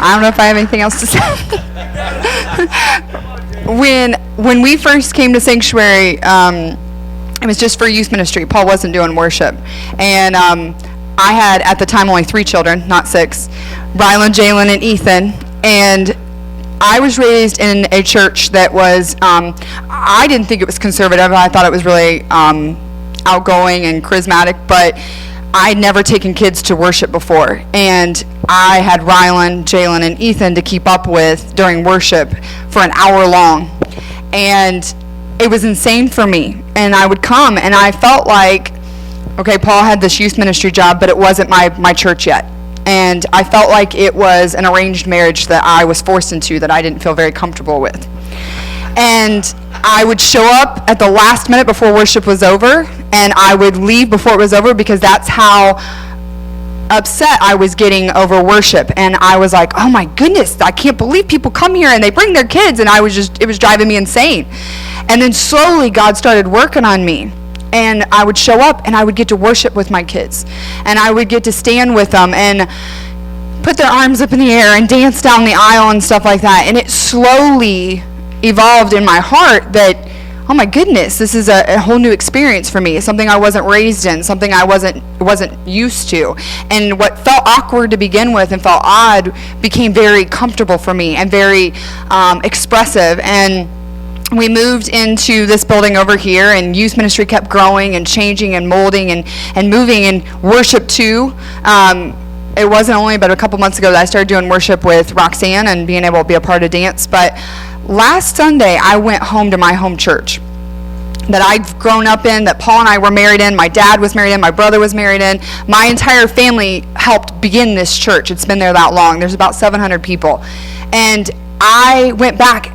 I don't know if I have anything else to say. When we first came to Sanctuary, it was just for youth ministry. Paul wasn't doing worship. And I had, at the time, only 3 children, not 6, Rylan, Jalen, and Ethan. And I was raised in a church that was, I didn't think it was conservative. I thought it was really outgoing and charismatic, but I'd never taken kids to worship before. And I had Rylan, Jalen, and Ethan to keep up with during worship for an hour long. And it was insane for me. And I would come, and I felt like, okay, Paul had this youth ministry job, but it wasn't my church yet. And I felt like it was an arranged marriage that I was forced into that I didn't feel very comfortable with. And I would show up at the last minute before worship was over, and I would leave before it was over because that's how upset I was getting over worship. And I was like, oh my goodness, I can't believe people come here and they bring their kids, and it was driving me insane. And then slowly God started working on me. And I would show up and I would get to worship with my kids. And I would get to stand with them and put their arms up in the air and dance down the aisle and stuff like that. And it slowly evolved in my heart that, oh my goodness, this is a whole new experience for me. Something I wasn't raised in, something I wasn't used to. And what felt awkward to begin with and felt odd became very comfortable for me and very expressive. And we moved into this building over here, and youth ministry kept growing and changing and molding and moving, and worship too. It wasn't only but a couple months ago that I started doing worship with Roxanne and being able to be a part of dance. But last Sunday, I went home to my home church that I've grown up in, that Paul and I were married in, my dad was married in, my brother was married in. My entire family helped begin this church. It's been there that long. There's about 700 people. And I went back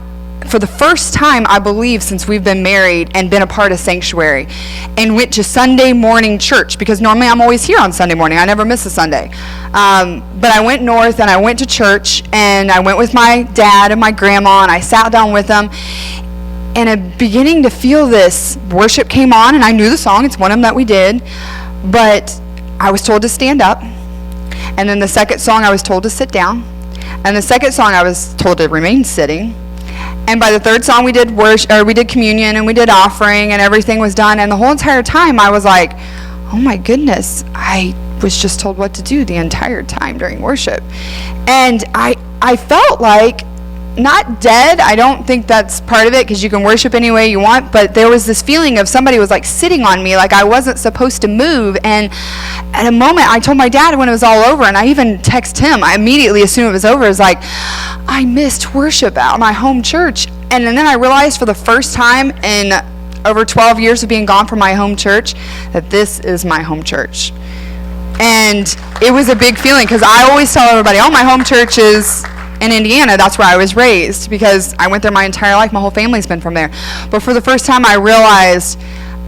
for the first time, I believe, since we've been married and been a part of Sanctuary, and went to Sunday morning church, because normally I'm always here on Sunday morning. I never miss a Sunday. But I went north and I went to church, and I went with my dad and my grandma, and I sat down with them, and I'm beginning to feel this worship came on, and I knew the song. It's one of them that we did, but I was told to stand up, and then the second song I was told to sit down, and the second song I was told to remain sitting. And by the third song, we did worship, or we did communion, and we did offering, and everything was done. And the whole entire time, I was like, oh my goodness, I was just told what to do the entire time during worship. And I felt like, not dead, I don't think that's part of it, because you can worship any way you want, but there was this feeling of somebody was like sitting on me, like I wasn't supposed to move. And at a moment, I told my dad when it was all over, and I even texted him, I immediately, as soon as it was over, it was like, I missed worship at my home church. And then I realized for the first time in over 12 years of being gone from my home church, that this is my home church. And it was a big feeling, because I always tell everybody, oh, my home church is in Indiana. That's where I was raised, because I went there my entire life. My whole family's been from there. But for the first time, I realized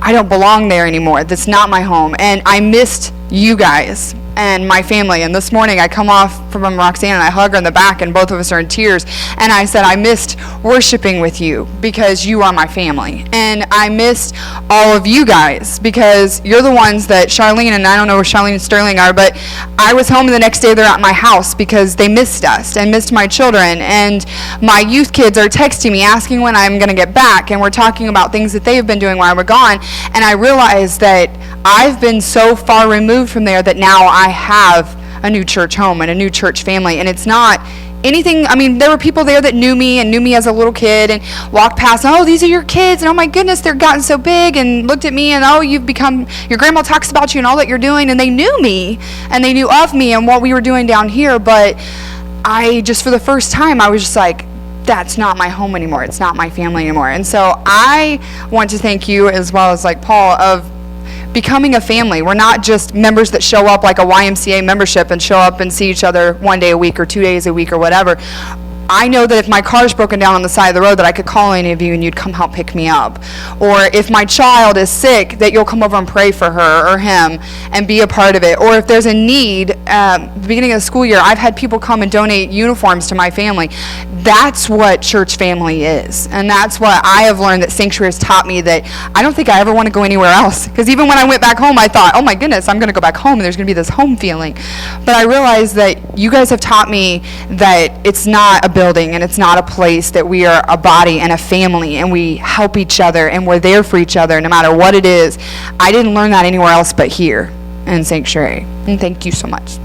I don't belong there anymore. That's not my home. And I missed you guys and my family. And this morning, I come off from Roxanne, and I hug her in the back, and both of us are in tears. And I said, I missed worshiping with you, because you are my family. And I missed all of you guys, because you're the ones that Charlene, and I don't know where Charlene and Sterling are, but I was home the next day. They're at my house because they missed us and missed my children. And my youth kids are texting me, asking when I'm going to get back. And we're talking about things that they've been doing while we're gone. And I realized that I've been so far removed from there that now I have a new church home and a new church family. And it's not anything, I mean, there were people there that knew me as a little kid, and walked past, oh, these are your kids, and oh my goodness, they're gotten so big, and looked at me, and oh, you've become, your grandma talks about you and all that you're doing, and they knew me, and they knew of me and what we were doing down here. But I just, for the first time, I was just like, that's not my home anymore. It's not my family anymore. And so I want to thank you, as well as like Paul, of becoming a family. We're not just members that show up like a YMCA membership and show up and see each other 1 day a week or 2 days a week or whatever. I know that if my car's broken down on the side of the road, that I could call any of you and you'd come help pick me up. Or if my child is sick, that you'll come over and pray for her or him and be a part of it. Or if there's a need the beginning of the school year, I've had people come and donate uniforms to my family. That's what church family is. And that's what I have learned, that Sanctuary has taught me, that I don't think I ever want to go anywhere else. Because even when I went back home, I thought, oh my goodness, I'm going to go back home and there's going to be this home feeling. But I realized that you guys have taught me that it's not a building and it's not a place, that we are a body and a family, and we help each other and we're there for each other no matter what it is. I didn't learn that anywhere else but here in Sanctuary. And thank you so much.